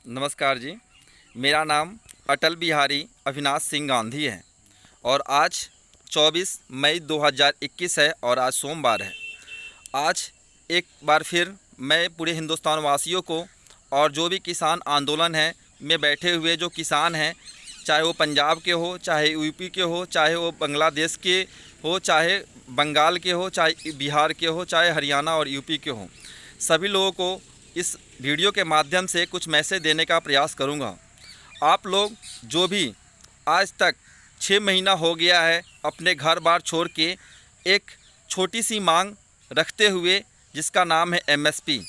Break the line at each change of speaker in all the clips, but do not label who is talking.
नमस्कार जी। मेरा नाम अटल बिहारी अविनाश सिंह गांधी है और आज 24 मई 2021 है और आज सोमवार है। आज एक बार फिर मैं पूरे हिंदुस्तान वासियों को और जो भी किसान आंदोलन है में बैठे हुए जो किसान हैं, चाहे वो पंजाब के हो, चाहे यूपी के हो, चाहे वो बांग्लादेश के हो, चाहे बंगाल के हो, चाहे बिहार के हो, चाहे हरियाणा और यूपी के हो, सभी लोगों को इस वीडियो के माध्यम से कुछ मैसेज देने का प्रयास करूंगा। आप लोग जो भी आज तक 6 महीना हो गया है अपने घर बार छोड़ के एक छोटी सी मांग रखते हुए, जिसका नाम है एमएसपी,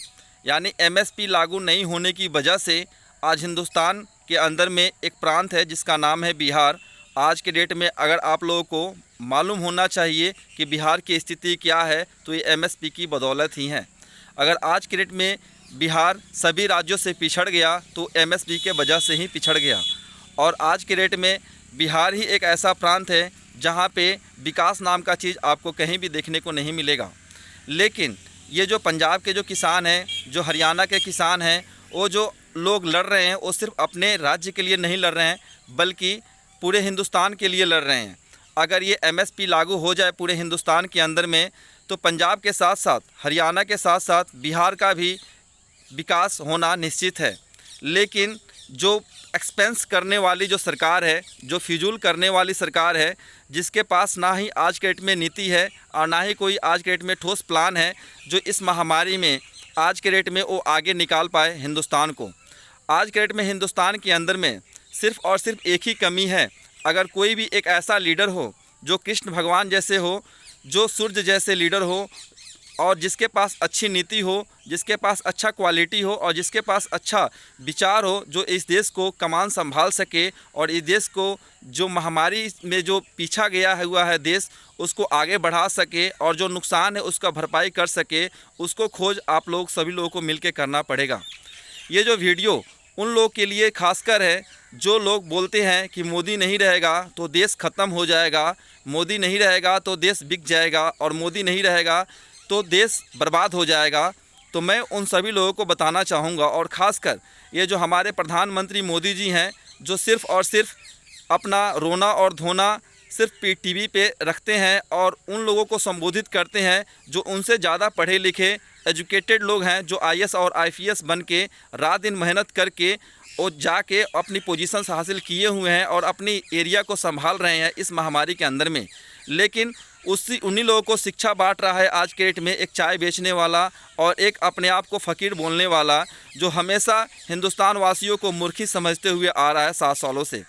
यानी एमएसपी लागू नहीं होने की वजह से आज हिंदुस्तान के अंदर में एक प्रांत है जिसका नाम है बिहार। आज के डेट में अगर आप लोगों को मालूम होना चाहिए कि बिहार की स्थिति क्या है, तो ये एमएसपी की बदौलत ही है। अगर आज के डेट में बिहार सभी राज्यों से पिछड़ गया तो एमएसपी के वजह से ही पिछड़ गया। और आज के डेट में बिहार ही एक ऐसा प्रांत है जहाँ पे विकास नाम का चीज़ आपको कहीं भी देखने को नहीं मिलेगा। लेकिन ये जो पंजाब के जो किसान हैं, जो हरियाणा के किसान हैं, वो जो लोग लड़ रहे हैं वो सिर्फ अपने राज्य के लिए नहीं लड़ रहे हैं बल्कि पूरे हिंदुस्तान के लिए लड़ रहे हैं। अगर ये एमएसपी लागू हो जाए पूरे हिंदुस्तान के अंदर में, तो पंजाब के साथ साथ हरियाणा के साथ साथ बिहार का भी विकास होना निश्चित है। लेकिन जो एक्सपेंस करने वाली जो सरकार है, जो फिजूल करने वाली सरकार है, जिसके पास ना ही आज के डेट में नीति है और ना ही कोई आज के डेट में ठोस प्लान है जो इस महामारी में आज के डेट में वो आगे निकाल पाए हिंदुस्तान को। आज के डेट में हिंदुस्तान के अंदर में सिर्फ़ और सिर्फ एक ही कमी है। अगर कोई भी एक ऐसा लीडर हो जो कृष्ण भगवान जैसे हो, जो सूर्य जैसे लीडर हो और जिसके पास अच्छी नीति हो, जिसके पास अच्छा क्वालिटी हो और जिसके पास अच्छा विचार हो, जो इस देश को कमान संभाल सके और इस देश को जो महामारी में जो पीछा गया हुआ है देश, उसको आगे बढ़ा सके और जो नुकसान है उसका भरपाई कर सके, उसको खोज आप लोग सभी लोगों को मिलकर करना पड़ेगा। ये जो वीडियो उन लोगों के लिए खासकर है जो लोग बोलते हैं कि मोदी नहीं रहेगा तो देश ख़त्म हो जाएगा, मोदी नहीं रहेगा तो देश बिक जाएगा और मोदी नहीं रहेगा तो देश बर्बाद हो जाएगा। तो मैं उन सभी लोगों को बताना चाहूँगा, और ख़ासकर ये जो हमारे प्रधानमंत्री मोदी जी हैं, जो सिर्फ़ और सिर्फ अपना रोना और धोना सिर्फ टीवी पे रखते हैं और उन लोगों को संबोधित करते हैं जो उनसे ज़्यादा पढ़े लिखे एजुकेटेड लोग हैं, जो आईएएस और आईपीएस बन के रात दिन मेहनत करके और जाके अपनी पोजीशंस हासिल किए हुए हैं और अपनी एरिया को संभाल रहे हैं इस महामारी के अंदर में। लेकिन उन्हीं लोगों को शिक्षा बांट रहा है आज के डेट में एक चाय बेचने वाला और एक अपने आप को फ़कीर बोलने वाला, जो हमेशा हिंदुस्तान वासियों को मूर्खी समझते हुए आ रहा है 7 सालों से।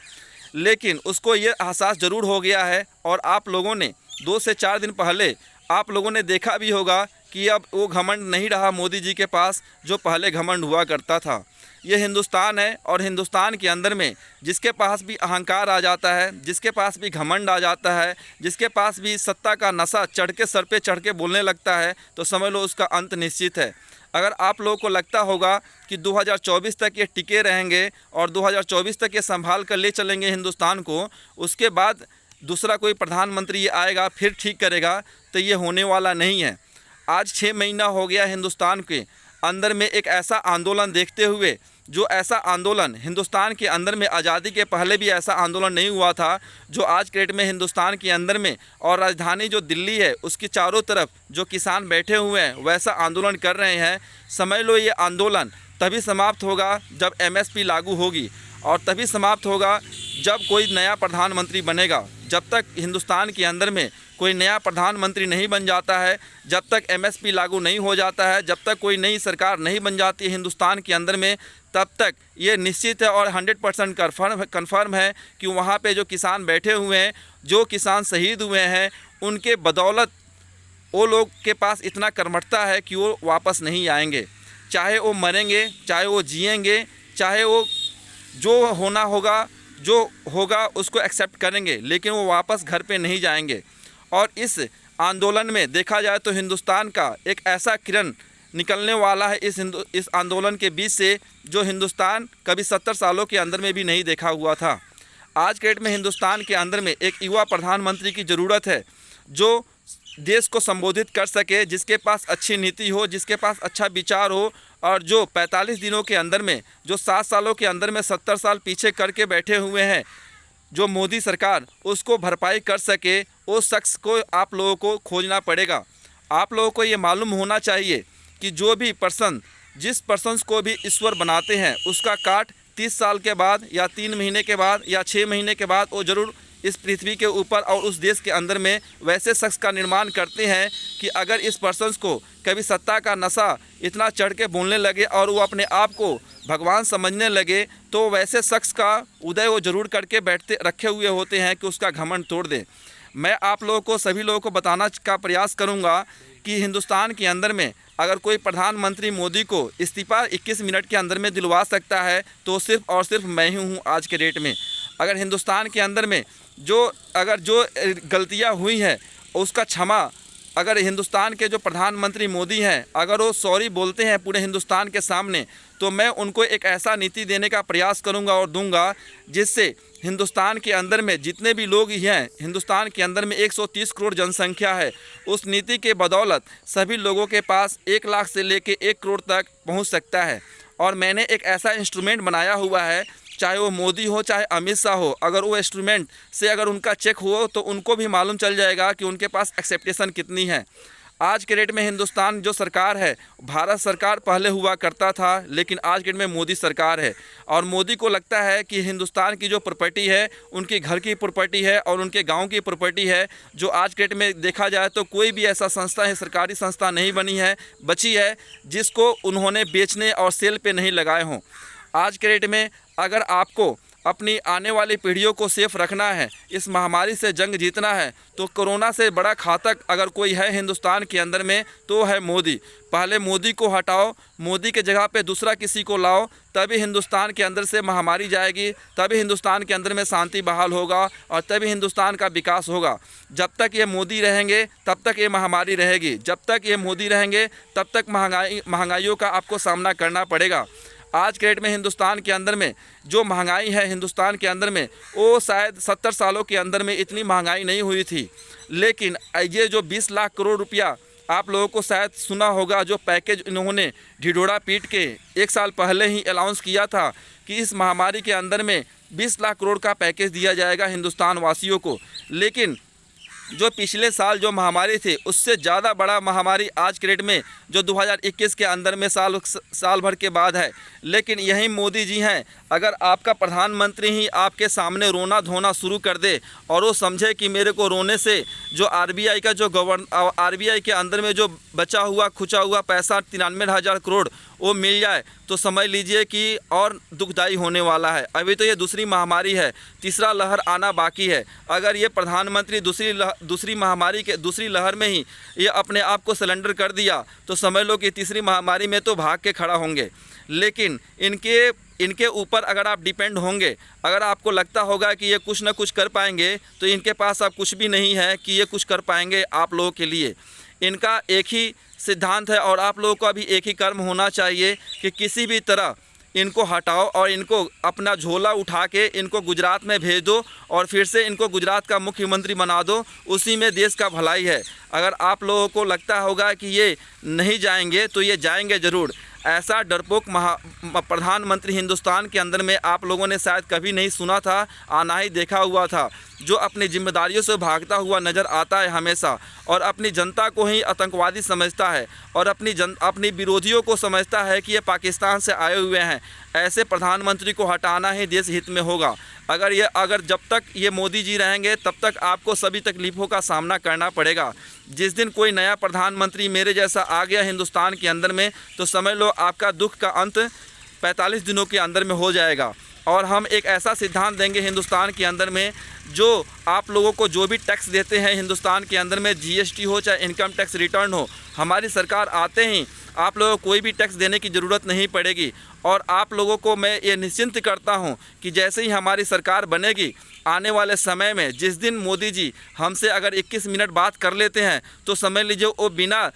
लेकिन उसको ये एहसास ज़रूर हो गया है और आप लोगों ने 2 से 4 दिन पहले आप लोगों ने देखा भी होगा कि अब वो घमंड नहीं रहा मोदी जी के पास जो पहले घमंड हुआ करता था। ये हिंदुस्तान है और हिंदुस्तान के अंदर में जिसके पास भी अहंकार आ जाता है, जिसके पास भी घमंड आ जाता है, जिसके पास भी सत्ता का नशा चढ़ के सर पे चढ़ के बोलने लगता है, तो समझ लो उसका अंत निश्चित है। अगर आप लोगों को लगता होगा कि 2024 तक ये टिके रहेंगे और 2024 तक ये संभाल कर ले चलेंगे हिंदुस्तान को, उसके बाद दूसरा कोई प्रधानमंत्री ये आएगा फिर ठीक करेगा, तो ये होने वाला नहीं है। आज 6 महीना हो गया हिंदुस्तान के अंदर में एक ऐसा आंदोलन देखते हुए, जो ऐसा आंदोलन हिंदुस्तान के अंदर में आज़ादी के पहले भी ऐसा आंदोलन नहीं हुआ था, जो आज के डेट में हिंदुस्तान के अंदर में और राजधानी जो दिल्ली है उसकी चारों तरफ जो किसान बैठे हुए हैं वैसा आंदोलन कर रहे हैं। समझ लो ये आंदोलन तभी समाप्त होगा जब एमएसपी लागू होगी और तभी समाप्त होगा जब कोई नया प्रधानमंत्री बनेगा। जब तक हिंदुस्तान के अंदर में कोई नया प्रधानमंत्री नहीं बन जाता है, जब तक एमएसपी लागू नहीं हो जाता है, जब तक कोई नई सरकार नहीं बन जाती है हिंदुस्तान के अंदर में, तब तक ये निश्चित है और 100% कन्फर्म है कि वहाँ पे जो किसान बैठे हुए हैं, जो किसान शहीद हुए हैं, उनके बदौलत वो लोग के पास इतना कर्मठता है कि वो वापस नहीं आएंगे। चाहे वो मरेंगे, चाहे वो जिएंगे, चाहे वो जो होना होगा, जो होगा उसको एक्सेप्ट करेंगे, लेकिन वो वापस घर पे नहीं जाएंगे। और इस आंदोलन में देखा जाए तो हिंदुस्तान का एक ऐसा किरण निकलने वाला है इस आंदोलन के बीच से, जो हिंदुस्तान कभी 70 सालों के अंदर में भी नहीं देखा हुआ था। आज के डेट में हिंदुस्तान के अंदर में एक युवा प्रधानमंत्री की ज़रूरत है, जो देश को संबोधित कर सके, जिसके पास अच्छी नीति हो, जिसके पास अच्छा विचार हो, और जो 45 दिनों के अंदर में, जो 7 सालों के अंदर में 70 साल पीछे करके बैठे हुए हैं जो मोदी सरकार, उसको भरपाई कर सके, उस शख्स को आप लोगों को खोजना पड़ेगा। आप लोगों को ये मालूम होना चाहिए कि जो भी पर्सन, जिस पर्सन्स को भी ईश्वर बनाते हैं, उसका काट 30 साल के बाद या 3 महीने के बाद या 6 महीने के बाद वो ज़रूर इस पृथ्वी के ऊपर और उस देश के अंदर में वैसे शख्स का निर्माण करते हैं कि अगर इस पर्सन्स को कभी सत्ता का नशा इतना चढ़ के बोलने लगे और वो अपने आप को भगवान समझने लगे, तो वैसे शख्स का उदय वो ज़रूर करके बैठते रखे हुए होते हैं कि उसका घमंड तोड़ दें। मैं आप लोगों को, सभी लोगों को बताना का प्रयास करूंगा कि हिंदुस्तान के अंदर में अगर कोई प्रधानमंत्री मोदी को इस्तीफ़ा 21 मिनट के अंदर में दिलवा सकता है तो सिर्फ़ और सिर्फ मैं ही हूँ आज के डेट में। अगर हिंदुस्तान के अंदर में जो गलतियाँ हुई हैं उसका क्षमा, अगर हिंदुस्तान के जो प्रधानमंत्री मोदी हैं अगर वो सॉरी बोलते हैं पूरे हिंदुस्तान के सामने, तो मैं उनको एक ऐसा नीति देने का प्रयास करूंगा और दूंगा जिससे हिंदुस्तान के अंदर में जितने भी लोग हैं, हिंदुस्तान के अंदर में 130 करोड़ जनसंख्या है, उस नीति के बदौलत सभी लोगों के पास 1 लाख से लेकर 1 करोड़ तक पहुंच सकता है। और मैंने एक ऐसा इंस्ट्रूमेंट बनाया हुआ है, चाहे वो मोदी हो चाहे अमित शाह हो, अगर वो इंस्ट्रूमेंट से अगर उनका चेक हो तो उनको भी मालूम चल जाएगा कि उनके पास एक्सेप्टेशन कितनी है। आज के डेट में हिंदुस्तान जो सरकार है, भारत सरकार पहले हुआ करता था, लेकिन आज के डेट में मोदी सरकार है। और मोदी को लगता है कि हिंदुस्तान की जो प्रॉपर्टी है उनके घर की प्रॉपर्टी है और उनके गांव की प्रॉपर्टी है, जो आज के डेट में देखा जाए तो कोई भी ऐसा संस्था है, सरकारी संस्था नहीं बची है जिसको उन्होंने बेचने और सेल पे नहीं लगाए हों। आज के डेट में अगर आपको अपनी आने वाली पीढ़ियों को सेफ रखना है, इस महामारी से जंग जीतना है, तो कोरोना से बड़ा घातक अगर कोई है हिंदुस्तान के अंदर में तो है मोदी। पहले मोदी को हटाओ, मोदी के जगह पे दूसरा किसी को लाओ, तभी हिंदुस्तान के अंदर से महामारी जाएगी, तभी हिंदुस्तान के अंदर में शांति बहाल होगा और तभी हिंदुस्तान का विकास होगा। जब तक ये मोदी रहेंगे तब तक ये महामारी रहेगी, जब तक ये मोदी रहेंगे तब तक महंगाइयों का आपको सामना करना पड़ेगा। आज के डेट में हिंदुस्तान के अंदर में जो महंगाई है हिंदुस्तान के अंदर में, वो शायद 70 सालों के अंदर में इतनी महंगाई नहीं हुई थी। लेकिन ये जो 20 लाख करोड़ रुपया आप लोगों को शायद सुना होगा, जो पैकेज इन्होंने ढिढोरा पीट के 1 साल पहले ही अनाउंस किया था कि इस महामारी के अंदर में 20 लाख करोड़ का पैकेज दिया जाएगा हिंदुस्तान वासियों को। लेकिन जो पिछले साल जो महामारी थी उससे ज़्यादा बड़ा महामारी आज के डेट में जो 2021 के अंदर में साल भर के बाद है। लेकिन यही मोदी जी हैं, अगर आपका प्रधानमंत्री ही आपके सामने रोना धोना शुरू कर दे और वो समझे कि मेरे को रोने से जो आरबीआई का जो आरबीआई के अंदर में जो बचा हुआ खुचा हुआ पैसा 93,000 करोड़ वो मिल जाए, तो समझ लीजिए कि और दुखदाई होने वाला है। अभी तो ये दूसरी महामारी है, तीसरा लहर आना बाकी है। अगर ये प्रधानमंत्री दूसरी महामारी के दूसरी लहर में ही ये अपने आप को सरेंडर कर दिया तो समझ लो कि तीसरी महामारी में तो भाग के खड़ा होंगे। लेकिन इनके ऊपर अगर आप डिपेंड होंगे, अगर आपको लगता होगा कि ये कुछ ना कुछ कर पाएंगे, तो इनके पास अब कुछ भी नहीं है कि ये कुछ कर पाएंगे आप लोगों के लिए। इनका एक ही सिद्धांत है और आप लोगों का भी एक ही कर्म होना चाहिए कि किसी भी तरह इनको हटाओ और इनको अपना झोला उठा के इनको गुजरात में भेज दो और फिर से इनको गुजरात का मुख्यमंत्री बना दो। उसी में देश का भलाई है। अगर आप लोगों को लगता होगा कि ये नहीं जाएंगे तो ये जाएंगे ज़रूर। ऐसा डरपोक प्रधानमंत्री हिंदुस्तान के अंदर में आप लोगों ने शायद कभी नहीं सुना था, आना ही देखा हुआ था, जो अपनी जिम्मेदारियों से भागता हुआ नज़र आता है हमेशा और अपनी जनता को ही आतंकवादी समझता है और अपनी विरोधियों को समझता है कि ये पाकिस्तान से आए हुए हैं। ऐसे प्रधानमंत्री को हटाना ही देश हित में होगा। अगर जब तक ये मोदी जी रहेंगे तब तक आपको सभी तकलीफ़ों का सामना करना पड़ेगा। जिस दिन कोई नया प्रधानमंत्री मेरे जैसा आ गया हिंदुस्तान के अंदर में, तो समझ लो आपका दुख का अंत 45 दिनों के अंदर में हो जाएगा। और हम एक ऐसा सिद्धांत देंगे हिंदुस्तान के अंदर में, जो आप लोगों को जो भी टैक्स देते हैं हिंदुस्तान के अंदर में, जीएसटी हो चाहे इनकम टैक्स रिटर्न हो, हमारी सरकार आते ही आप लोगों को कोई भी टैक्स देने की ज़रूरत नहीं पड़ेगी। और आप लोगों को मैं ये निश्चिंत करता हूँ कि जैसे ही हमारी सरकार बनेगी, आने वाले समय में जिस दिन मोदी जी हमसे अगर 21 मिनट बात कर लेते हैं तो समझ लीजिए वो बिना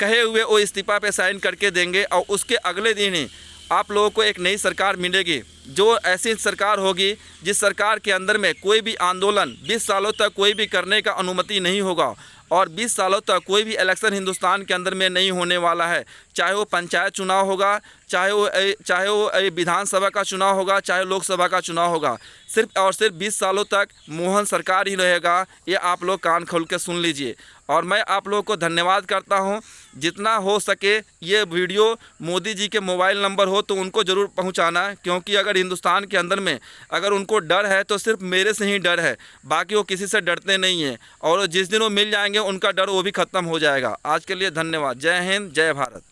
कहे हुए वो इस्तीफ़ा पे साइन करके देंगे और उसके अगले दिन ही आप लोगों को एक नई सरकार मिलेगी, जो ऐसी सरकार होगी जिस सरकार के अंदर में कोई भी आंदोलन 20 सालों तक कोई भी करने का अनुमति नहीं होगा। और 20 सालों तक कोई भी इलेक्शन हिंदुस्तान के अंदर में नहीं होने वाला है। चाहे वो पंचायत चुनाव होगा, चाहे वो विधानसभा का चुनाव होगा, चाहे लोकसभा का चुनाव होगा, सिर्फ और सिर्फ 20 सालों तक मोहन सरकार ही रहेगा। ये आप लोग कान खोल के सुन लीजिए। और मैं आप लोगों को धन्यवाद करता हूं। जितना हो सके ये वीडियो मोदी जी के मोबाइल नंबर हो तो उनको ज़रूर पहुंचाना, क्योंकि अगर हिंदुस्तान के अंदर में अगर उनको डर है तो सिर्फ मेरे से ही डर है, बाकी वो किसी से डरते नहीं हैं। और जिस दिन वो मिल जाएंगे उनका डर वो भी ख़त्म हो जाएगा। आज के लिए धन्यवाद। जय हिंद, जय भारत।